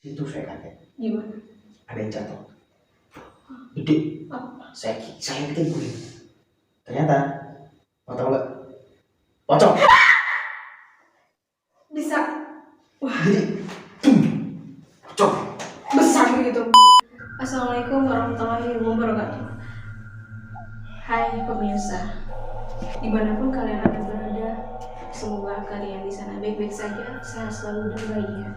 Itu saya kaget. Gimana? Ada yang jatuh. Gede. Saya pikir guling. Ternyata, mau tahu nggak? Pocong. Bisa. Wah. Jadi, pocong. Besar gitu. Assalamualaikum warahmatullahi wabarakatuh. Hai pemirsa, dimanapun kalian ada berada, semoga kalian di sana baik-baik saja, sehat selalu dan bahagia.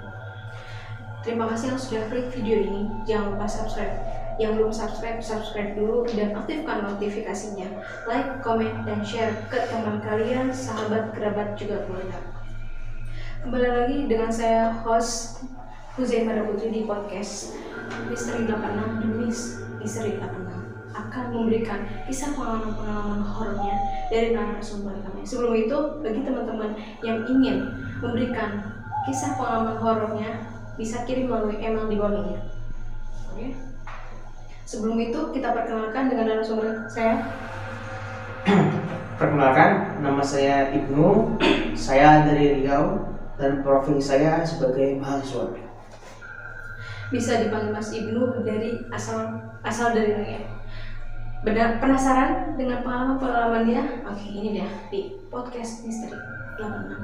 Terima kasih yang sudah klik video ini. Jangan lupa subscribe. Yang belum subscribe, subscribe dulu dan aktifkan notifikasinya. Like, comment, dan share ke teman kalian, sahabat, kerabat, juga keluarga. Kembali lagi dengan saya, host Huzaimah Putri di podcast Misteri 86 dan Misteri 86 akan memberikan kisah pengalaman-pengalaman horornya dari narasumber kami. Sebelum itu, bagi teman-teman yang ingin memberikan kisah pengalaman horornya, bisa kirim melalui email di bawah ini. Oke. Sebelum itu, kita perkenalkan dengan narasumber saya. Perkenalkan, nama saya Ibnu. Saya dari Riau dan profil saya sebagai mahasiswa. Bisa dipanggil Mas Ibnu dari asal dari Riau. Benar penasaran dengan pengalaman-pengalamannya? Oke, ini dia di podcast Misteri 86.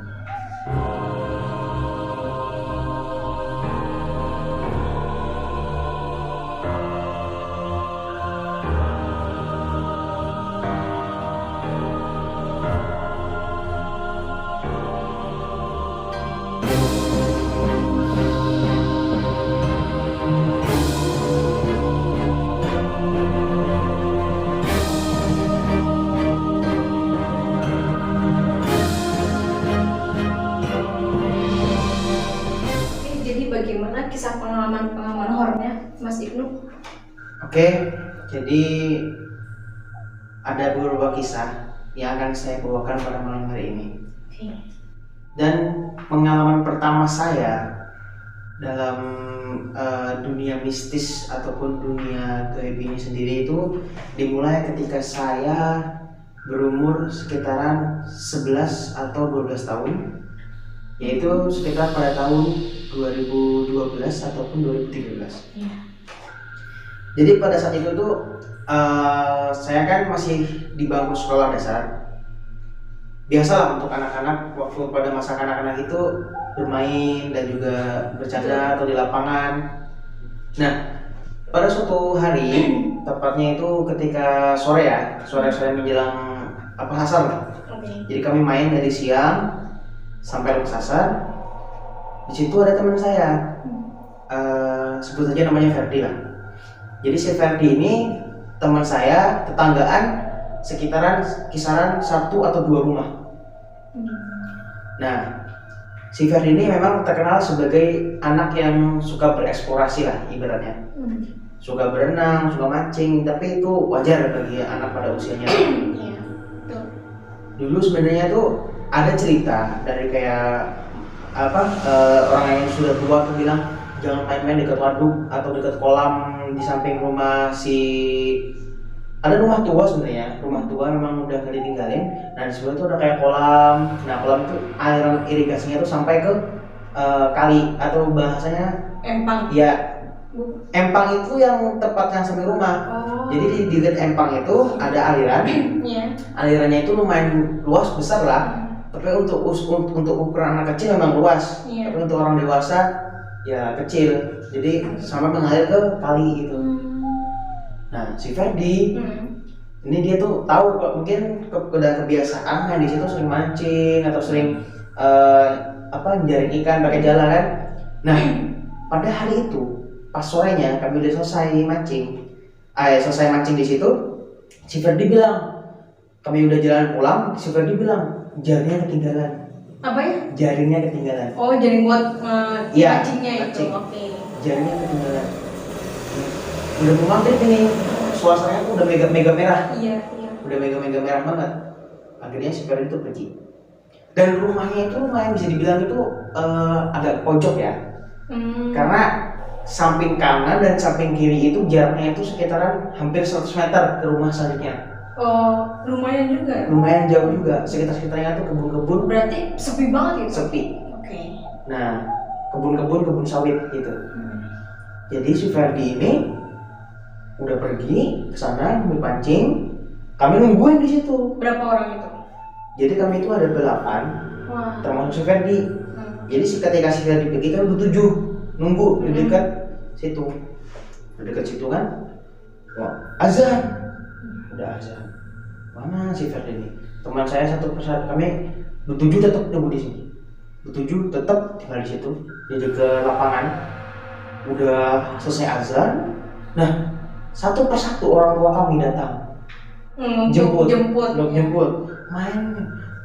Bagaimana kisah pengalaman horornya Mas Ibnu? Oke, jadi ada beberapa kisah yang akan saya bawakan pada malam hari ini. Oke. Dan pengalaman pertama saya dalam dunia mistis ataupun dunia gaib ini sendiri itu dimulai ketika saya berumur sekitaran 11 atau 12 tahun, yaitu sekitar pada tahun 2012 ataupun 2013. Ya. Jadi pada saat itu tuh saya kan masih di bangku sekolah dasar. Biasalah untuk anak-anak waktu pada masa kanak-kanak itu bermain dan juga bercanda atau di lapangan. Nah, pada suatu hari, tepatnya itu ketika sore menjelang asar. Okay. Jadi kami main dari siang sampai lepas asar. Di situ ada teman saya, sebut saja namanya Ferdi lah. Jadi si Ferdi ini teman saya, tetanggaan sekitaran kisaran 1 atau 2 rumah. Nah, si Ferdi ini memang terkenal sebagai anak yang suka bereksplorasi lah ibaratnya. Suka berenang, suka mancing, tapi itu wajar bagi anak pada usianya. Dulu sebenarnya tuh ada cerita dari kayak orang yang sudah tua tuh bilang jangan main-main dekat waduk atau dekat kolam di samping rumah ada rumah tua sebenarnya. Rumah tua memang udah gak ditinggalin. Nah di sebelah itu ada kayak kolam. Nah kolam itu aliran irigasinya tuh sampai ke kali atau bahasanya empang. Ya, empang itu yang tepatnya sampai rumah. Jadi di dekat empang itu ada aliran. Alirannya itu lumayan luas, besar lah. Tapi untuk ukuran anak kecil memang luas, tapi untuk orang dewasa ya kecil, jadi sama mengalir ke kali gitu. Nah si Ferdi ini dia tuh tahu kok, mungkin udah kebiasaan kan di situ sering mancing atau sering jaring ikan pakai jala kan. Nah pada hari itu pas sorenya kami udah selesai mancing di situ, si Ferdi bilang, kami udah jalan pulang, si Ferdi bilang jaringnya ketinggalan. Apa ya? Jaringnya ketinggalan. Oh, jaring buat mancingnya itu. Oke. Jaringnya ketinggalan. Udah mau maghrib ini, suasananya tuh udah mega merah. Iya. Udah mega merah banget. Akhirnya si Ferdi itu pergi. Dan rumahnya itu lumayan bisa dibilang itu agak pojok ya. Karena samping kanan dan samping kiri itu jaraknya itu sekitaran hampir 100 meter ke rumah selanjutnya. Oh, lumayan juga. Lumayan jauh juga, sekitarnya tuh kebun-kebun. Berarti sepi banget gitu. Sepi. Oke. Nah, kebun sawit gitu. Jadi si Ferdi ini udah pergi ke sana ambil pancing, kami nungguin di situ. Berapa orang itu? Jadi kami itu ada 8, termasuk si Ferdi. Jadi ketika si Ferdi pergi kan udah 7 nunggu di dekat situ. Di dekat situ kan, azan, udah azan. Mana si Ferdi ini? Teman saya satu persatu, kami bertujuh tetap nunggu di sini. Bertujuh tetap tinggal di situ, di dekat lapangan. Udah selesai azan. Nah, satu persatu orang tua kami datang. Jemput. Main.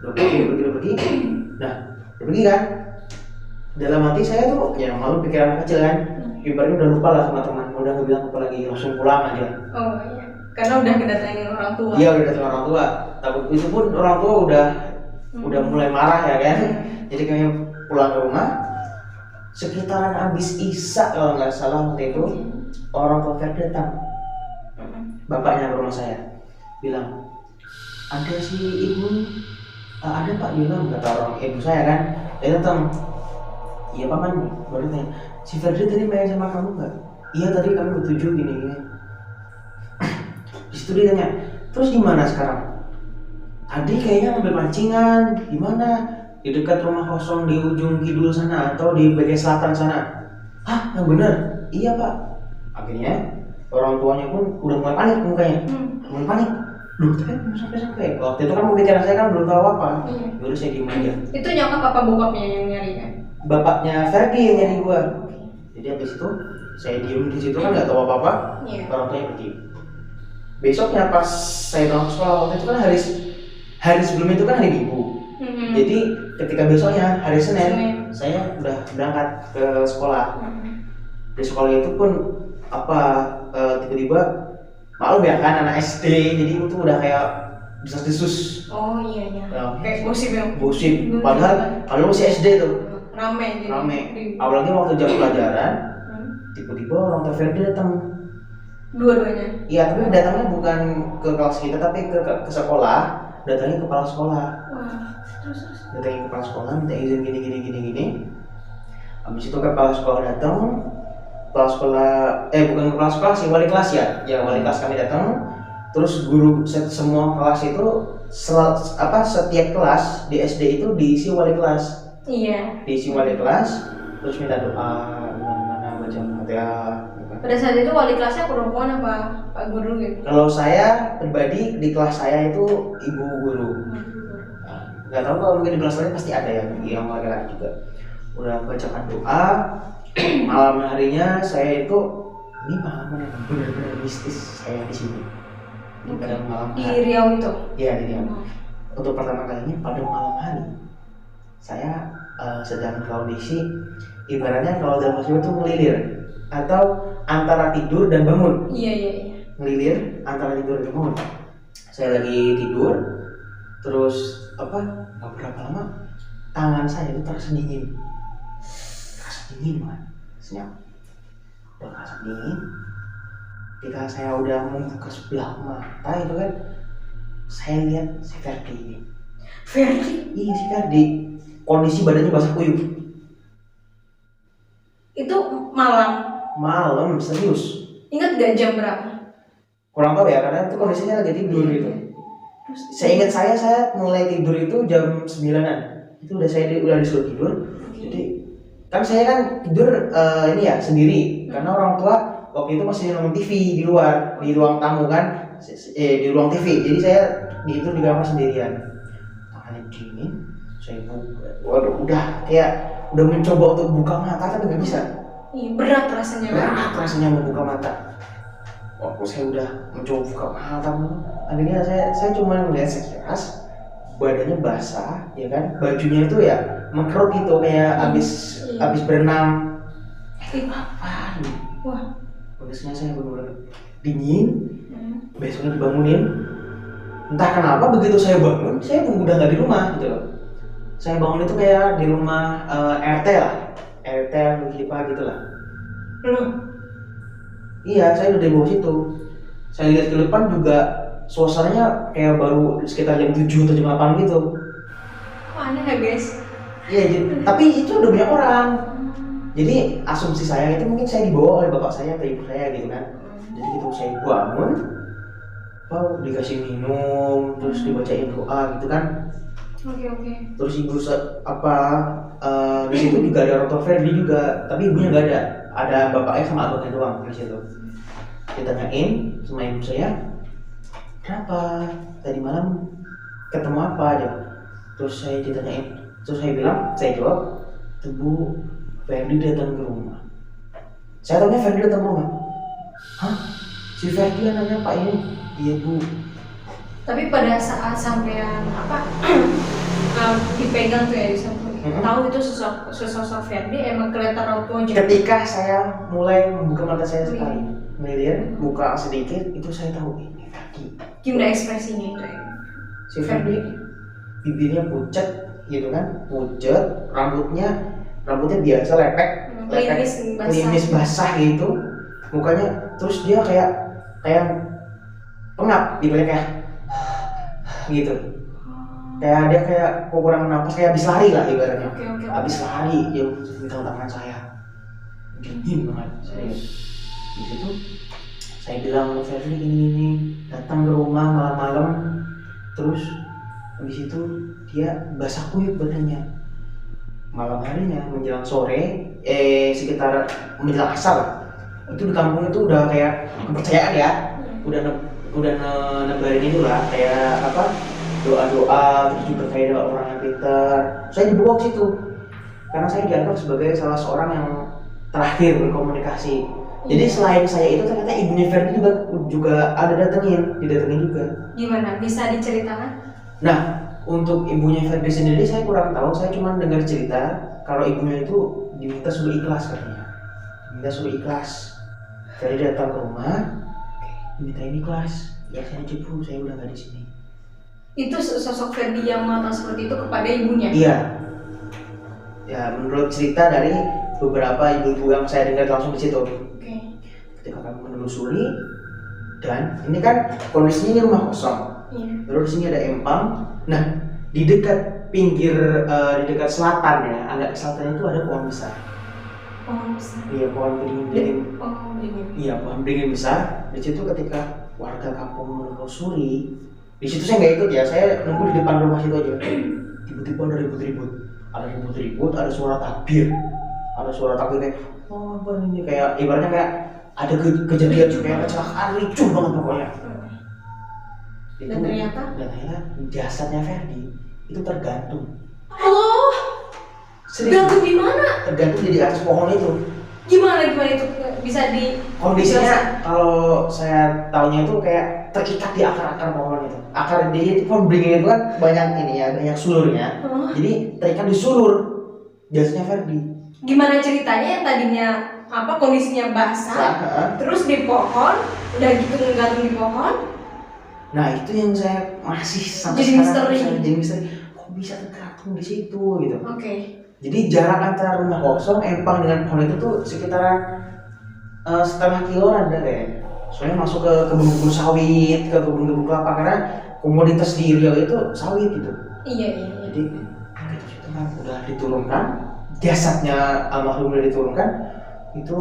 Udah pergi. Nah, udah pergi kan? Dalam hati saya tuh, ya malu pikiran anak kecil kan. Ibaratnya udah lupa lah sama teman, udah nggak bilang apa lagi, langsung pulang aja. Oh iya. Karena udah kedatangin orang tua. Iya, udah datang orang tua. Tapi itu pun orang tua udah mulai marah ya kan. Jadi kami pulang ke rumah. Sekitaran habis Isya kalau nggak salah waktu itu, orang tua Ferdi datang. Bapaknya ke rumah saya, bilang, ada si ibu, ada pak, bilang, kata orang ibu saya kan. Dia datang, iya paman, baru tanya, si Ferdi tadi main sama kamu nggak? Iya tadi kami bertujuh gini. Di situ dia tanya, terus gimana sekarang? Tadi kayaknya ngambil pancingan, gimana? Di dekat rumah kosong di ujung kidul sana atau di bagian selatan sana. Hah, yang benar? Iya pak. Akhirnya orang tuanya pun udah mulai panik mukanya. Mulai panik. Loh, tapi sampai waktu itu kan pikiran saya kan belum tahu apa. Udah saya diem aja. Itu nyokap apa bokapnya yang nyari kan? Bapaknya Ferdi yang nyari gua. Jadi habis itu saya diem di situ kan nggak tahu apa-apa. Orang tuanya pergi. Besoknya pas saya pulang ke sekolah, waktu itu kan hari sebelum itu kan hari Minggu. Jadi ketika besoknya hari Senin, saya udah berangkat ke sekolah. Di sekolah itu pun tiba-tiba malu ya kan anak SD, jadi itu udah kayak desas-desus. Oh iya. Kayak gosip ya. Gosip. Padahal kalau masih SD tuh rame. Apalagi waktu jam pelajaran, tiba-tiba orang tua Ferdi datang. Dua-duanya? Iya, tapi datangnya bukan ke kelas kita, tapi ke sekolah. Datangnya kepala sekolah. Terus datangin kepala sekolah, minta izin gini. Habis itu kepala sekolah datang, bukan kepala sekolah sih, wali kelas ya wali kelas kami datang. Terus guru semua kelas itu setiap kelas di SD itu diisi wali kelas. Iya. Diisi wali kelas, terus minta doa, gimana baca Fatihah. Pada saat itu wali kelasnya perempuan apa Pak Guru gitu? Kalau saya pribadi di kelas saya itu ibu guru. Nggak tahu kalau mungkin di kelas lain pasti ada yang laki-laki juga. Udah bacakan doa. Malam harinya saya itu ini pengalaman yang benar-benar mistis saya di sini. Pada malam hari. Di Riau itu? Iya di Riau. Untuk pertama kalinya pada malam hari saya sedang kondisi ibaratnya kalau dalam bahasa itu ngelilir atau antara tidur dan bangun. Iya. Ngelilir antara tidur dan bangun. Saya lagi tidur, terus nggak berapa lama tangan saya itu terasa dingin banget, senyap. Udah terasa dingin. Ketika saya udah membuka sebelah mata itu kan, saya lihat si Ferdi ini. Ferdi? Iya si Ferdi. Kondisi badannya basah kuyup. Itu malam serius. Ingat gak jam berapa? Kurang tahu ya, karena itu kondisinya lagi tidur gitu. Saya ingat saya mulai tidur itu jam 9-an. Itu udah disuruh tidur. Jadi kan saya kan tidur sendiri karena orang tua waktu itu masih nonton TV di luar, di ruang tamu kan, di ruang TV. Jadi saya tidur di kamar sendirian. Tangannya dingin, saya udah mencoba untuk buka mata tapi nggak bisa. Berat rasanya membuka mata. Waktu saya udah mencoba buka mata, akhirnya saya cuma ngeliat sekilas badannya basah, ya kan, bajunya itu ya mengkerut gitu kayak abis berenang. Apa nih? Wah, kondisinya saya benar-benar dingin. Besoknya dibangunin, entah kenapa begitu saya bangun, saya udah nggak di rumah gitu loh. Saya bangun itu kayak di rumah RT gitu lah. Loh? Iya, saya udah di bawah situ. Saya lihat ke depan juga suasananya kayak baru sekitar jam 7 atau jam 8 gitu. Aneh ya guys? Iya, tapi itu udah banyak orang. Jadi asumsi saya itu mungkin saya dibawa oleh bapak saya atau ibu saya gitu kan. Jadi gitu saya bangun, dikasih minum, terus dibacain doa gitu kan. Oke. Terus ibu di situ juga ada orang tua Ferdi juga, tapi ibunya nggak ada. Ada bapaknya sama abangnya doang di situ. Ditanyain sama ibu saya, kenapa tadi malam ketemu apa aja? Terus saya ditanyain, terus saya jawab, Bu, Ferdi datang ke rumah. Saya tanya Ferdi datang ke rumah. Hah? Si Ferdi anaknya Pak ini? Iya Bu. Tapi pada saat sampean dipegang tuh ya tahu itu sosok Ferdi emang kelihatan raut wajah. Ketika saya mulai membuka mata saya sekali, melihat buka sedikit, itu saya tahu ini Ferdi. Gimana ekspresinya itu ya? Si Ferdi bibirnya pucat gitu kan, pucat, rambutnya biasa lepek, klimis basah gitu, mukanya terus dia kayak pengap, ibaratnya kayak gitu. Kayak dia kayak kurang napas, kayak habis lari lah ibaratnya. Habis lari dia megang tangan saya, dingin banget. Di situ saya bilang, Ferdi ini datang ke rumah malam-malam, terus habis itu dia basah kuyup badannya. Malam harinya menjelang sore, sekitar menjelang asar, itu di kampung itu udah kayak kepercayaan ya, udah nebarin itu lah kayak doa-doa, terus juga kayak doa orang yang pintar. Saya dibawa ke situ karena saya dianggap sebagai salah seorang yang terakhir berkomunikasi. Jadi selain saya itu ternyata ibunya Ferdi juga ada didatengin juga. Gimana? Bisa diceritakan? Nah, untuk ibunya Ferdi sendiri saya kurang tahu. Saya cuma dengar cerita kalau ibunya itu diminta suruh ikhlas katanya. Ferdi datang ke rumah, diminta ikhlas. Ya saya jemput, saya udah nggak di sini. Itu sosok Ferdi yang mengatakan seperti itu kepada ibunya? Iya. Ya menurut cerita dari beberapa ibu-ibu yang saya dengar langsung di situ. Ketika kami menelusuri, dan ini kan kondisinya ini rumah kosong. Terus di sini ada empang. Nah di dekat di dekat selatan ya, agak ke selatan itu ada pohon besar. Iya, pohon beringin. Iya, pohon beringin besar. Di situ ketika warga kampung menelusuri, di situ saya nggak ikut ya, saya nunggu di depan rumah situ aja. Tiba-tiba ada ribut-ribut, ada suara takbir kayak, apa ini, kayak ibaratnya kayak ada kejadian kayak kecelakaan ricuh banget pokoknya. Dan ternyata jasadnya Ferdi itu tergantung. Tergantung di mana? Tergantung di atas pohon itu. Gimana itu bisa di kondisinya? Kalau saya tahunya itu kayak terikat di akar-akar pohon itu. Akar di pohon beringin itu kan banyak sulurnya. Jadi terikat di sulur jasadnya Ferdi. Gimana ceritanya yang tadinya kondisinya basah, terus di pohon, udah gitu ngegantung di pohon? Nah itu yang saya masih sampai jadi sekarang jadi misteri. Kok bisa tergantung di situ gitu? Jadi jarak antara rumah kosong empang dengan pohon itu tuh sekitaran setengah kilo ada kayaknya. Soalnya masuk ke kebun-kebun sawit, ke kebun-kebun kelapa, karena komoditas di Riau itu sawit gitu. Iya. Jadi itu kan udah diturunkan, jasadnya almarhum udah diturunkan, itu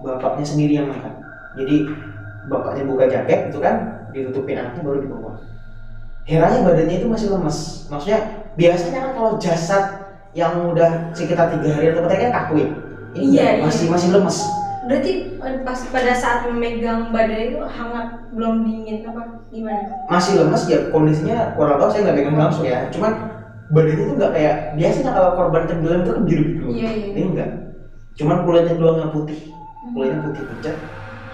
bapaknya sendiri yang makan. Jadi bapaknya buka jaket itu kan, ditutupin anaknya baru dibawa. Heranya badannya itu masih lemes. Maksudnya biasanya kan kalau jasad yang udah sekitar 3 hari atau 4 hari kan kaku ya. Ini masih lemes. Berarti pas pada saat memegang badan itu hangat, belum dingin apa gimana? Masih lemes ya, kondisinya kurang tahu, saya nggak pegang langsung ya. Cuman badannya itu nggak kayak biasanya kalau korban tenggelam itu kan biru-biru. Ini enggak. Cuman kulitnya doang yang putih. Kulitnya putih pucat.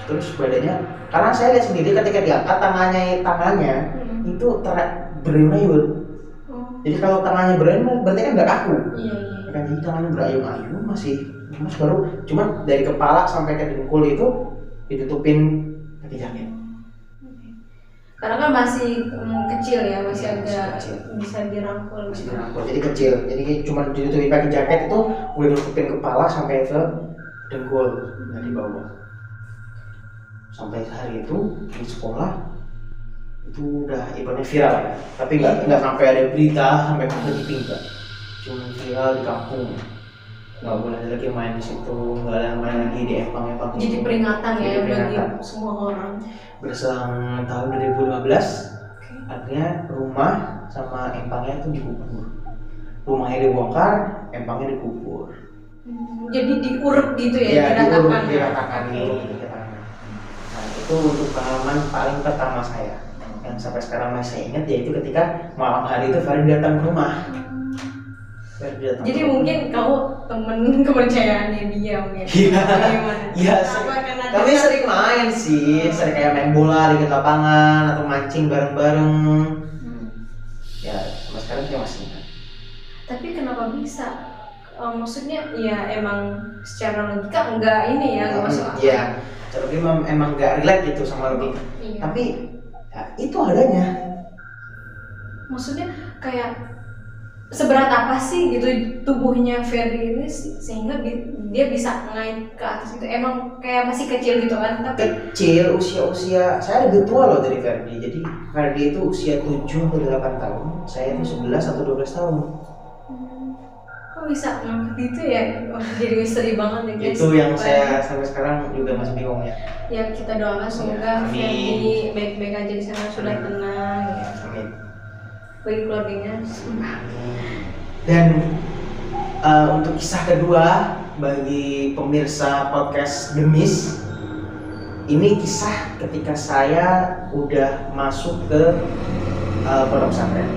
Terus badannya, karena saya lihat sendiri ketika diangkat tangannya itu berayun-ayun. Jadi kalau tangannya berayun berarti kan nggak kaku. Kan jadi tangannya berayun-ayun masih baru, cuman dari kepala sampai ke dengkul itu ditutupin pakai jaket. Karena kan masih kecil ya, masih agak bisa dirangkul. Jadi kecil, jadi cuma ditutupin pakai jaket itu udah ditutupin kepala sampai ke dengkul dari bawah. Sampai hari itu di sekolah itu udah ibaratnya viral ya, tapi nggak sampai ada berita sampai ke TV, enggak, cuma viral di kampung. nggak boleh lagi main di situ, nggak boleh main lagi di empang-empang. Jadi peringatan ya Jadi peringatan. bagi semua orang. Berselang tahun 2015, akhirnya rumah sama empangnya itu dikubur. Rumahnya dibongkar, empangnya dikubur. Jadi diurut gitu ya? Ya, diratakan. diratakan nih. Nah, itu untuk pengalaman paling pertama saya yang sampai sekarang masih ingat, yaitu ketika malam hari itu Farid datang ke rumah. Jadi mungkin kamu temen kepercayaannya dia mungkin. Iya. Iya. Karena Kami sering main sih, sering kayak main bola di lapangan atau mancing bareng-bareng. Ya, sampai sekarang kita masih ingat. Tapi kenapa bisa? Maksudnya ya emang secara logika enggak ini ya, enggak masuk akal. Iya. Tapi emang enggak relate gitu sama logika. Iya. Tapi ya, itu adanya. Maksudnya kayak seberat apa sih gitu tubuhnya Ferdi ini sehingga dia bisa naik ke atas itu? Emang kayak masih kecil gitu kan? Tapi kecil, usia saya lebih tua loh dari Ferdi. Jadi Ferdi itu usia 7 atau 8 tahun, saya itu 11 atau 12 tahun. Kok bisa ngangkat itu ya? Jadi misteri banget ya guys. Itu yang saya sampai sekarang juga masih bingung ya. Ya kita doakan semoga Ferdi baik-baik aja di sana, sudah tenang ya. Amin. Bagi keluarganya. Dan untuk kisah kedua bagi pemirsa podcast Demis, ini kisah ketika saya udah masuk ke pondok pesantren.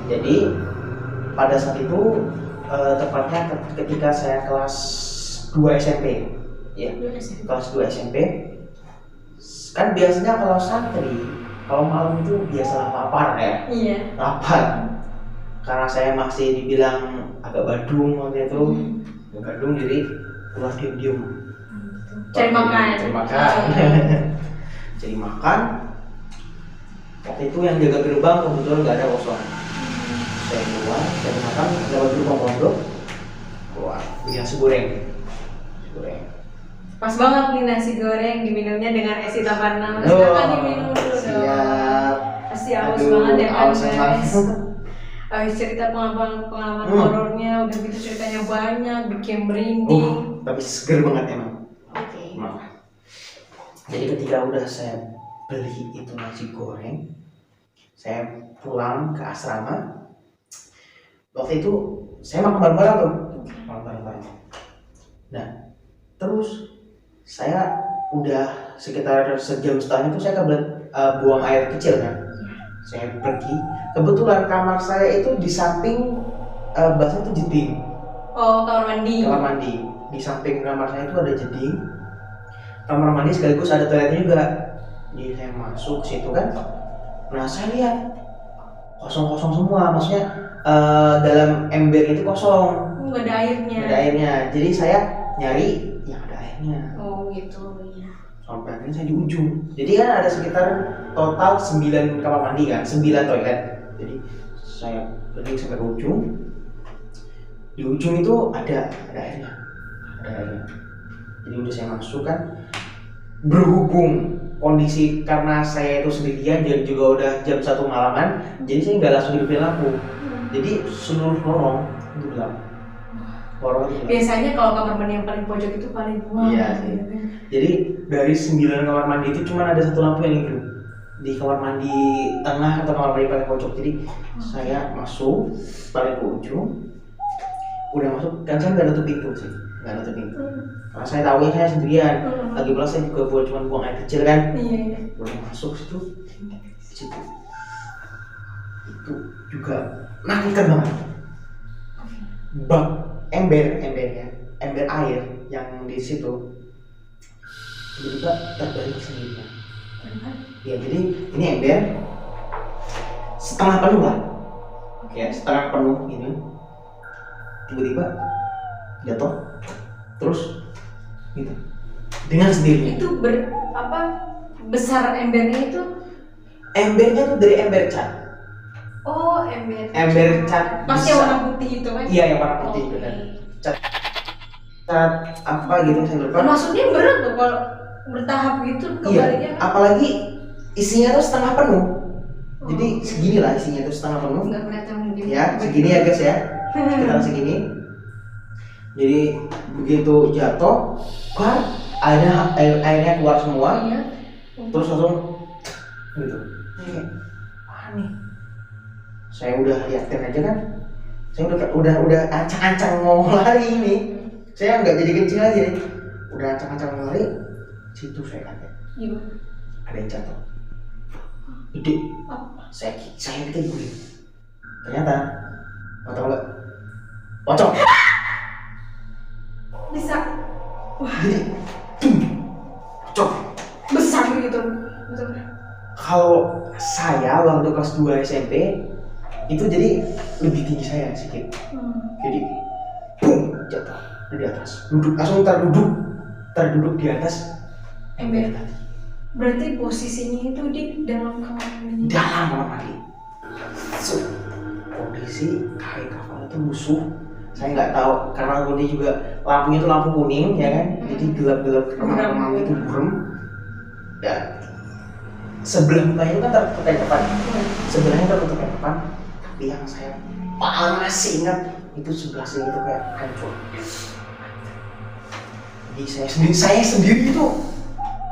Jadi pada saat itu tepatnya ketika saya kelas 2 SMP, ya, kelas 2 SMP. Kan biasanya kalau santri, kalau malam itu biasa lapar ya. Iya. Lapar. Karena saya masih dibilang agak badung waktu itu, badung jadi keluar diem-diem. Cari makan. Cari makan. Waktu itu yang jaga gerbang kebetulan nggak ada kosong. Saya keluar, cari makan lewat gerbang pondok. Keluar, beli nasi goreng. Pas banget nih nasi goreng diminumnya dengan es hitam warna. Silakan diminum dulu dong. Siap. Pasti haus banget ya kan guys. Cerita pengalaman horornya udah gitu, ceritanya banyak, bikin merinding. Tapi seger banget emang. Oke. Jadi ketika udah saya beli itu nasi goreng, saya pulang ke asrama. Waktu itu saya makan bareng-bareng tuh. Nah, terus saya udah sekitar sejam setengah itu saya kebelet buang air kecil kan. Saya pergi, kebetulan kamar saya itu di samping bahasa itu jeding. Oh, kamar mandi. Di samping kamar saya itu ada jeding. Kamar mandi sekaligus ada toiletnya juga. Jadi saya masuk situ kan. Nah, saya lihat kosong-kosong semua, maksudnya dalam ember itu kosong. Nggak ada airnya. Nggak ada airnya. Jadi saya nyari yang ada airnya. Oh, gitu ya. Sampai akhirnya saya di ujung. Jadi kan ada sekitar total 9 kamar mandi kan, 9 toilet. Jadi saya pergi sampai ke ujung. Di ujung itu ada airnya. Jadi udah saya masuk kan. Berhubung kondisi karena saya itu sendirian dan juga udah jam 1 malaman, jadi saya nggak langsung hidupin lampu. Jadi seluruh lorong itu gelap. Biasanya kalau kamar mandi yang paling pojok itu paling tua. Iya sih. Jadi dari 9 kamar mandi itu cuma ada 1 lampu yang hidup di kamar mandi tengah atau kamar mandi paling pojok. Jadi saya masuk paling ke ujung, udah masuk kan saya nggak nutup pintu sih, karena saya tahu saya sendirian. Lagi pula saya juga cuma buang air kecil kan. Udah masuk situ itu juga menakutkan banget. Bak ember air yang di situ tiba-tiba terbalik sendirinya. Ya, jadi ini ember setengah penuh lah. Ya, setengah penuh ini. Tiba-tiba jatuh terus gitu. Dengan sendirinya. Itu besar embernya itu? Embernya tuh dari ember cat. Oh, ember cat. Pasti yang warna putih itu kan? Iya, yang warna putih benar. Cat apa gitu saya lupa. Maksudnya berat tuh kalau bertahap gitu kebaliknya. Iya, apalagi isinya tuh setengah penuh. Jadi segini lah isinya tuh setengah penuh. Enggak kelihatan mungkin. Ya, segini ya guys ya. Sekitar segini. Jadi begitu jatuh, keluar airnya keluar semua, terus langsung gitu. Kayak nih, saya udah liatin aja kan, saya udah ancang-ancang mau lari ini, saya nggak jadi kencing lagi nih, udah ancang-ancang mau lari, situ saya kaget, ada yang jatuh, gede, saya kita guling, ternyata, mau tahu nggak, pocong. Bisa. Wah. Jadi, pocong. Besar gitu. Betul. Kalau saya waktu kelas 2 SMP itu jadi lebih tinggi saya sedikit. Jadi, boom, jatuh di atas. Langsung terduduk di atas ember tadi. Berarti posisinya itu di dalam kamar mandi. Dalam kamar mandi. So, kondisi kain kafan itu musuh. Saya nggak tahu karena ini juga lampunya itu lampu kuning ya kan, jadi gelap-gelap remang-remang itu burem. Dan sebelah mukanya itu kan tertutup depan, sebelahnya tertutup depan, tapi yang saya paling masih ingat itu sebelah sini itu kayak hancur. Jadi saya sendiri itu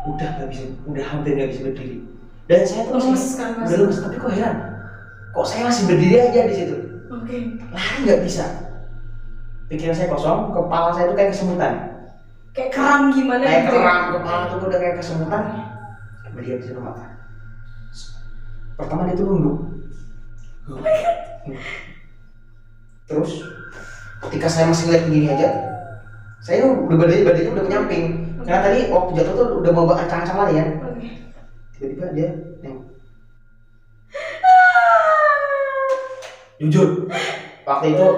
udah hampir nggak bisa berdiri. Dan saya tuh masih lemes, tapi kok heran, kok saya masih berdiri aja di situ. Lari nggak bisa. Pikiran saya kosong, kepala saya tuh kayak kesemutan. Kayak keram gimana kayak gitu. Keram, kepala tuh udah kayak kesemutan. Berdiam di situ mata. Pertama dia tuh nunduk. Terus ketika saya masih lihat begini aja, saya udah badannya udah menyamping. Karena tadi waktu jatuh tuh udah mau ancang-ancang lari ya. Tiba-tiba dia nengok. Jujur, waktu itu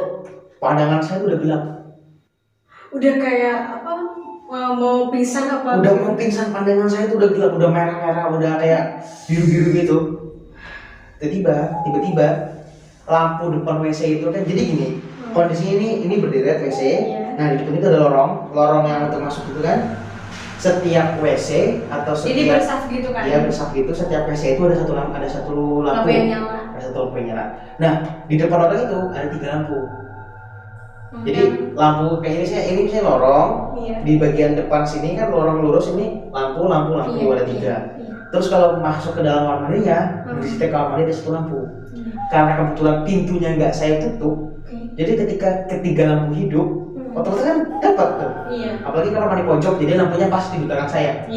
pandangan saya udah gelap. Udah kayak apa? Mau pingsan apa? Udah mau pingsan, pandangan saya tuh udah gelap, udah merah-merah, udah kayak biru-biru gitu. Tiba-tiba lampu depan WC itu kan jadi gini. Kondisinya ini berderet WC. Nah di depan itu ada lorong yang untuk masuk itu kan. Setiap WC atau setiap jadi bersaf gitu kan? Iya bersaf gitu. Setiap WC itu ada satu lampu yang nyala. Ada satu lampu yang nyala. Nah di depan lorong itu ada 3 lampu. Jadi lampu kayak ini saya lorong. Di bagian depan sini kan lorong lurus ini lampu ada 3. Terus kalau masuk ke dalam kamar mandinya, di situ kamar mandi ada 1 lampu. Karena kebetulan pintunya nggak saya tutup, jadi ketika ketiga lampu hidup, otomatis kan dapat tuh. Apalagi kamar mandi pojok, jadi lampunya pas di belakang saya.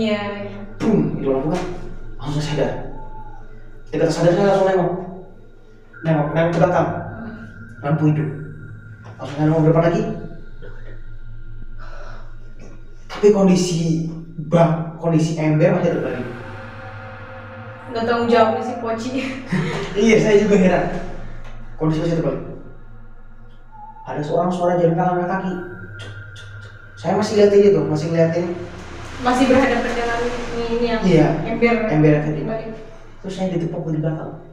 Boom, itu lampu kan langsung sadar. Ketika sadar saya langsung nengok ke belakang, lampu hidup. Langsung nengok ke depan lagi. Tapi kondisi ember masih terbalik. Nggak tanggung jawab si Poci. Iya, saya juga heran. Kondisi masih terbalik. Ada suara jengkal angkat kaki. Saya masih lihat itu, masih berhadapan dengan ini yang ember tadi. Terus saya ditepuk di belakang.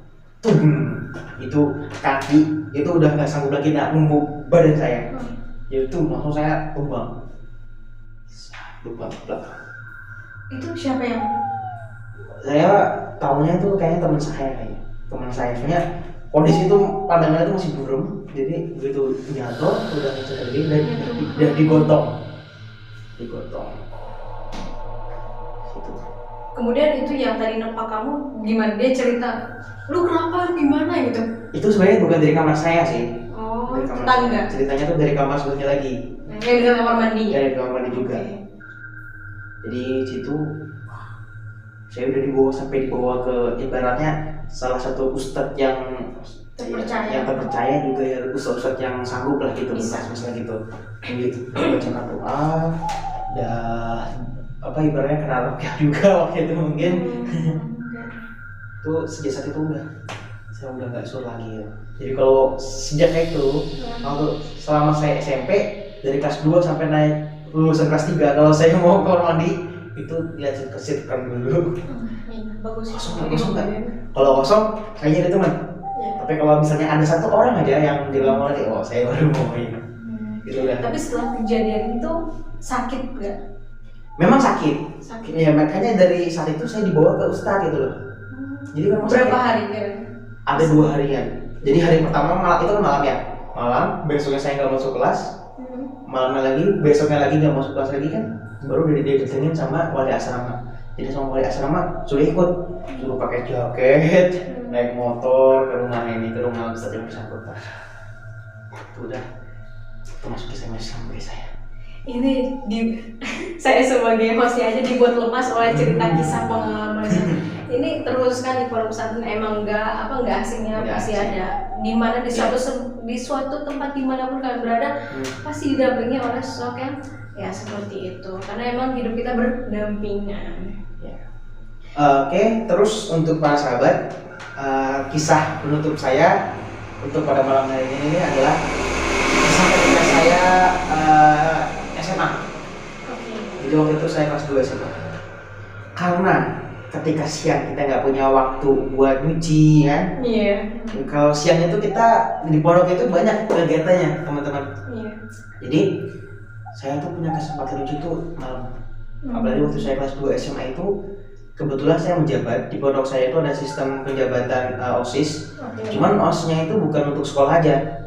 Itu kaki itu udah nggak sanggup lagi numpuk badan saya. Itu langsung saya tumbang belakang. Itu siapa yang? Saya tahunya itu kayaknya teman saya. Soalnya kondisi itu pandangannya itu masih buram. Jadi begitu jatuh udah ngecek lagi dan digotong. Situ. Kemudian itu yang tadi nempak kamu gimana? Dia cerita, lu kenapa, lu gimana gitu? Itu sebenarnya bukan dari kamar saya sih. Dari tetangga. Ceritanya tuh dari kamar sebelumnya lagi. Yang di kamar mandi. Dari kamar mandi juga. Jadi situ saya udah dibawa ke ibaratnya salah satu ustadz yang terpercaya juga ya, ustadz yang sanggup lah gitu, misalnya gitu. Jadi bacakan doa, ibaratnya kena rukyah juga waktu itu mungkin. Tuh sejak saat itu saya udah nggak suruh lagi ya. Jadi kalau sejak itu, selama saya SMP dari kelas 2 sampai naik lulusan kelas 3, kalau saya mau ke kamar mandi itu lihat kesitkan dulu. Bagus. Kosong kan? Kalau kosong, saya nyari teman. Tapi kalau misalnya ada 1 orang aja yang di dalam kamar mandi, saya baru mau main. Gitu kan. Tapi setelah kejadian itu sakit nggak? Memang sakit. Ya makanya dari saat itu saya dibawa ke ustadz gitu loh. Jadi memang berapa hari kan? Ada 2 harian. Jadi hari pertama itu kan malam ya. Malam, besoknya saya nggak masuk kelas. Malamnya lagi, besoknya lagi nggak masuk kelas lagi kan, baru didatengin sama wali asrama. Jadi sama wali asrama sudah ikut, suruh pakai jaket, naik motor ke rumah ini, ke rumah Ustadz yang bersangkutan. Itu udah termasuk kisah sampai saya. Ini saya sebagai hostnya aja dibuat lemas oleh cerita kisah pengalamannya. Ini terus kan di pondok pesantren emang nggak asingnya, pasti ada. Dimana di suatu tempat dimanapun kalian berada, pasti didampingi oleh sosok yang ya seperti itu. Karena emang hidup kita berdampingan. Oke, terus untuk para sahabat, kisah penutup saya untuk pada malam hari ini adalah kisah ketika saya SMA. Jadi waktu itu saya kelas 2 SMA. Karena ketika siang kita nggak punya waktu buat nyuci kan? Iya. Kalau siang itu kita di pondok itu banyak kegiatannya teman-teman. Iya. Jadi saya tuh punya kesempatan nyuci tuh malam. Apalagi waktu saya kelas 2 SMA itu kebetulan saya menjabat di pondok saya itu ada sistem penjabatan OSIS. Cuman OSIS-nya itu bukan untuk sekolah aja,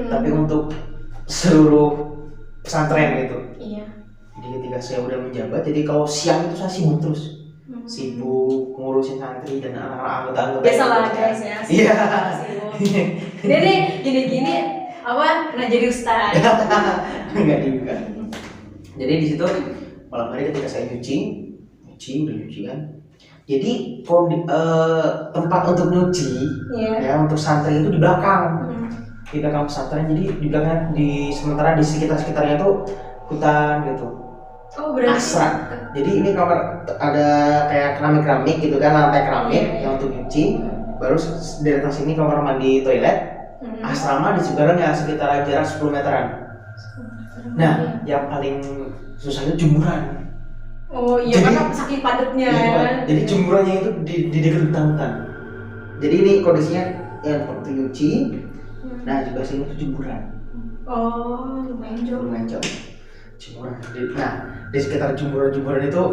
tapi untuk seluruh pesantren gitu. Iya. Jadi ketika saya udah menjabat, jadi kalau siang itu saya sibuk terus, sibuk ngurusin santri dan anak-anak anggota. Biasalah guys ya. Iya. Jadi gini-gini apa pernah jadi ustaz? Enggak juga. Jadi di situ malam hari ketika saya nyuci kan. Jadi tempat untuk nyuci ya untuk santri itu di belakang. Di belakang pesantren, jadi di belakang sementara di sekitarnya itu hutan gitu. Oh, berarti asrak. Jadi ini kamar ada kayak keramik gitu kan, lantai keramik yang untuk nyuci. Baru dari atas ini kamar mandi toilet. Asrama di sebenarnya sekitar jarak 10 meteran. Nah, yang paling susah itu jemuran. Oh iya, karena saking padatnya ya. Jadi jemurannya itu di dekat hutan. Jadi ini kondisinya yang waktu nyuci. Nah juga sini tuh jemuran. Oh, lumayan jauh. Jemuran. Nah di sekitar jemuran itu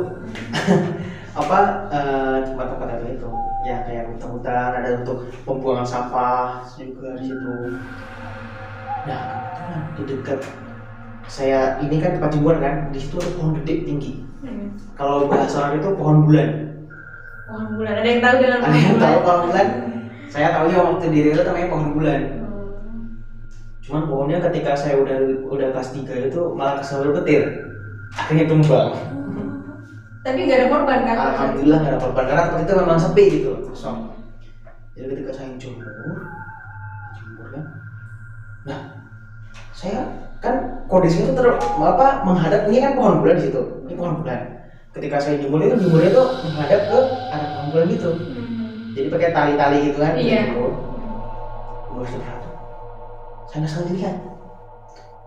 tempat-tempat apa itu? Ya kayak hutan-hutan, ada untuk pembuangan sampah juga di situ. Nah kebetulan di dekat saya ini kan tempat jemuran kan, di situ ada pohon gede tinggi. Kalau bahasa orang itu pohon bulan. Pohon bulan. Ada yang tahu dengan pohon bulan? Ada yang tahu pohon bulan? Saya tahu ya waktu di Riau namanya pohon bulan. Cuman pohonnya ketika saya udah kelas 3 itu malah kesambar petir. Akhirnya tumbang. Tapi nggak ada korban kan? Alhamdulillah nggak ada korban karena tempat itu memang sepi gitu, kosong. Jadi ketika saya jemur kan. Nah, saya kan kondisinya itu menghadap, ini kan pohon bulan di situ. Ini pohon bulan. Ketika saya jemurnya tuh menghadap ke arah pohon bulan gitu. Jadi pakai tali-tali gitu kan. Iya. Gua istirahat. Saya nggak sengaja lihat.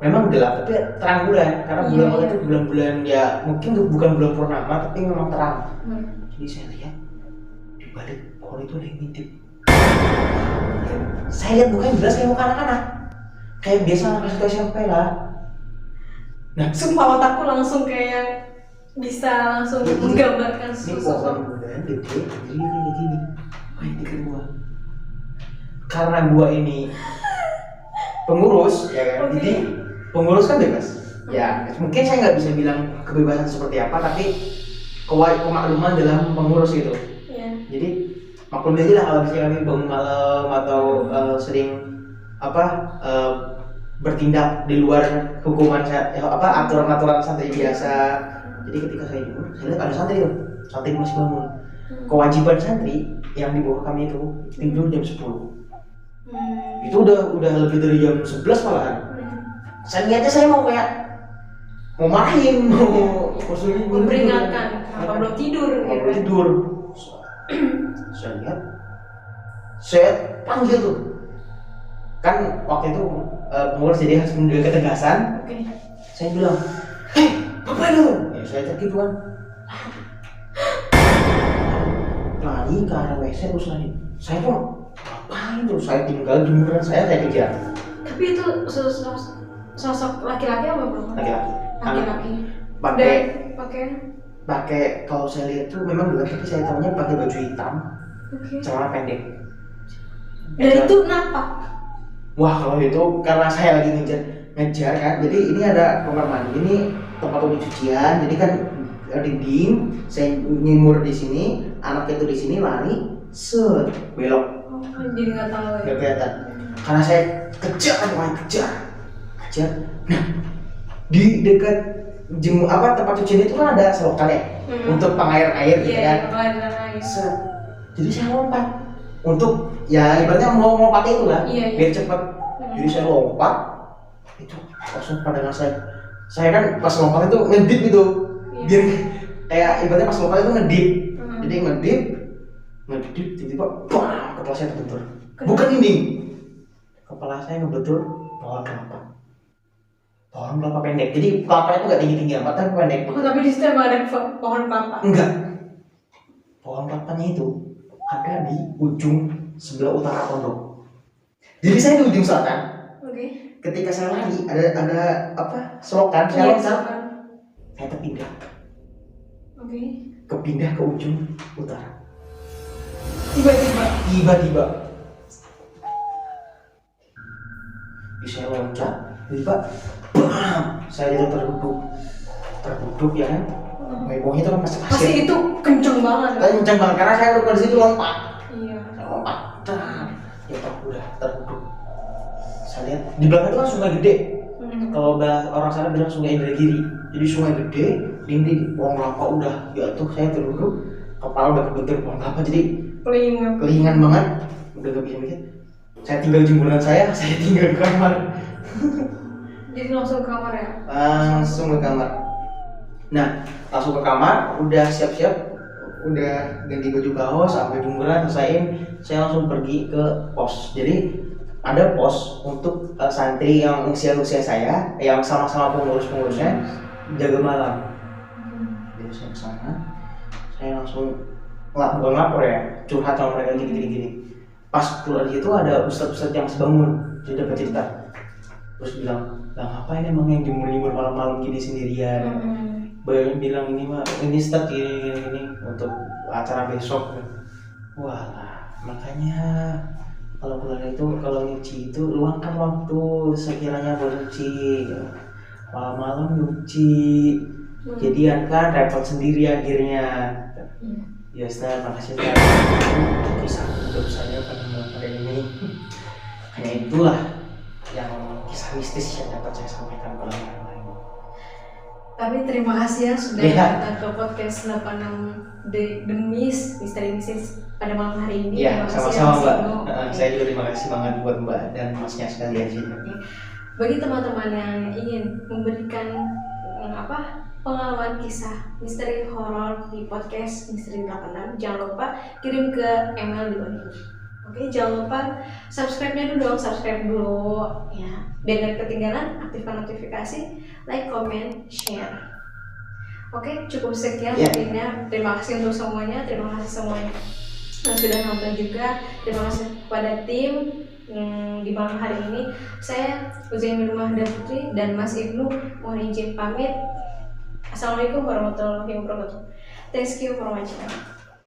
Memang gelap tapi terang bulan karena bulan waktu itu bulan-bulan ya mungkin bukan bulan purnama tapi memang terang. Jadi saya lihat di balik pohon itu ada yang ngintip. Saya lihat bukan jelas kayak muka anak-anak. Kayak biasa anak kelas SMP lah. Nah, sumpah otakku langsung kayak bisa langsung menggambarkan ini pohon bulan gede, jadi kayak gini. Wah, ini kan gua. Karena gua ini pengurus, ya kan? Jadi pengurus kan bebas. Ya, mungkin saya nggak bisa bilang kebebasan seperti apa, tapi kemakluman dalam pengurus gitu. Jadi maklum aja lah kalau misalnya kami bangun malam atau sering bertindak di luar hukuman aturan-aturan santri biasa. Jadi ketika saya jemur, saya lihat ada santri masih bangun. Kewajiban santri yang di bawah kami itu tidur jam 10. Itu udah lebih dari jam 11 malahan. Saya niatnya saya mau marahin, mau memperingatkan kenapa belum tidur tidur. Saya lihat, saya panggil tuh. Kan waktu itu pengurus jadi harus menjaga ketegasan. Saya bilang, hei, apa itu? Ya saya cek gitu kan. Lari ke arah WC terus lari. Saya tuh ngapain terus? Saya tinggal jemuran saya kejar. Tapi itu sosok laki-laki apa bro? Laki-laki. Pakai kalau saya lihat tuh memang gelap tapi saya tahunya pakai baju hitam, celana pendek. Dan itu kenapa? Wah kalau itu karena saya lagi ngejar ngejar kan. Jadi ini ada kamar mandi, ini tempat untuk cucian. Jadi kan dinding, saya nyimur di sini, anak itu di sini lari, set belok. Jadi nggak tahu ya. Nggak kelihatan. Karena saya kejar. Nah, di dekat tempat cucian itu kan ada selokan ya, untuk pengairan air gitu kan. Pengairan air. Set. Jadi saya lompat untuk ya ibaratnya mau lompat itu lah, biar cepat. Jadi saya lompat, itu langsung pandangan saya kan pas lompat itu ngedip gitu, biar kayak ibaratnya pas lompat itu ngedip. Jadi ngedip tiba-tiba bang, kepala saya terbentur. Bukan ini, kepala saya ngebentur pohon kelapa pendek. Jadi kelapanya itu nggak tinggi amat, tapi pendek. Tapi di situ emang ada pohon kelapa? Enggak, pohon kelapanya itu ada di ujung sebelah utara pondok. Jadi saya di ujung selatan. Ketika saya lari ada selokan, saya loncat, saya terpindah. Kepindah ke ujung utara. Tiba-tiba. Jadi saya loncat, tiba-tiba, bam, saya jatuh terduduk ya kan. Bawahnya itu kan pasir. Pasti itu kenceng banget. Kenceng banget karena saya udah di situ lompat. Iya. Saya lompat, ya udah terduduk. Saya lihat di belakang itu kan sungai gede. Kalau orang sana bilang sungai Indragiri. Jadi sungai gede, dinding pohon kelapa udah jatuh, saya terduduk, kepala udah kebentur pohon kelapa, jadi kelingan banget, udah gak bisa mikir. Saya tinggal jemuran saya tinggal ke kamar. Jadi langsung ke kamar ya? Langsung ke kamar. Nah, langsung ke kamar, udah siap-siap, udah ganti baju kaos, sampai jemuran selesaiin, saya langsung pergi ke pos. Jadi ada pos untuk santri yang usia saya, yang sama-sama pengurusnya jaga malam. Jadi saya kesana, saya langsung bukan lapor ya, curhat sama mereka gini. Pas keluar itu ada ustadz yang sebangun, dia dapat cerita, terus bilang, lah ngapain emang yang jemur malam-malam gini sendirian? Bayangin bilang ini ustadz gini untuk acara besok. Wah, makanya kalau keluar itu kalau nyuci itu luangkan waktu sekiranya buat nyuci. Malam-malam nyuci, jadian kan repot sendiri akhirnya. Ya Ustaz, makasih Ustaz. Kisah hidup saya pada ini. Hanya itulah yang kisah mistis yang dapat saya sampaikan pada orang lain. Tapi terima kasih ya sudah datang ke podcast 86 The Misteri Mistis pada malam hari ini. Iya, sama-sama Mbak. Saya juga terima kasih banget buat Mbak dan Masnya sekalian sih. Bagi teman-teman yang ingin memberikan pengalaman kisah misteri horor di podcast Misteri 86, jangan lupa kirim ke email di bawah ini. Oke, jangan lupa subscribe-nya dulu ya. Biar gak ketinggalan, aktifkan notifikasi, like, comment, share. Oke, cukup sekian videonya. Terima kasih untuk semuanya, terima kasih semuanya yang sudah nonton juga. Terima kasih kepada tim di malam hari ini. Saya Uzaimin Mahda Putri dan Mas Ibnu mohon izin pamit. Assalamualaikum warahmatullahi wabarakatuh. Thank you for watching.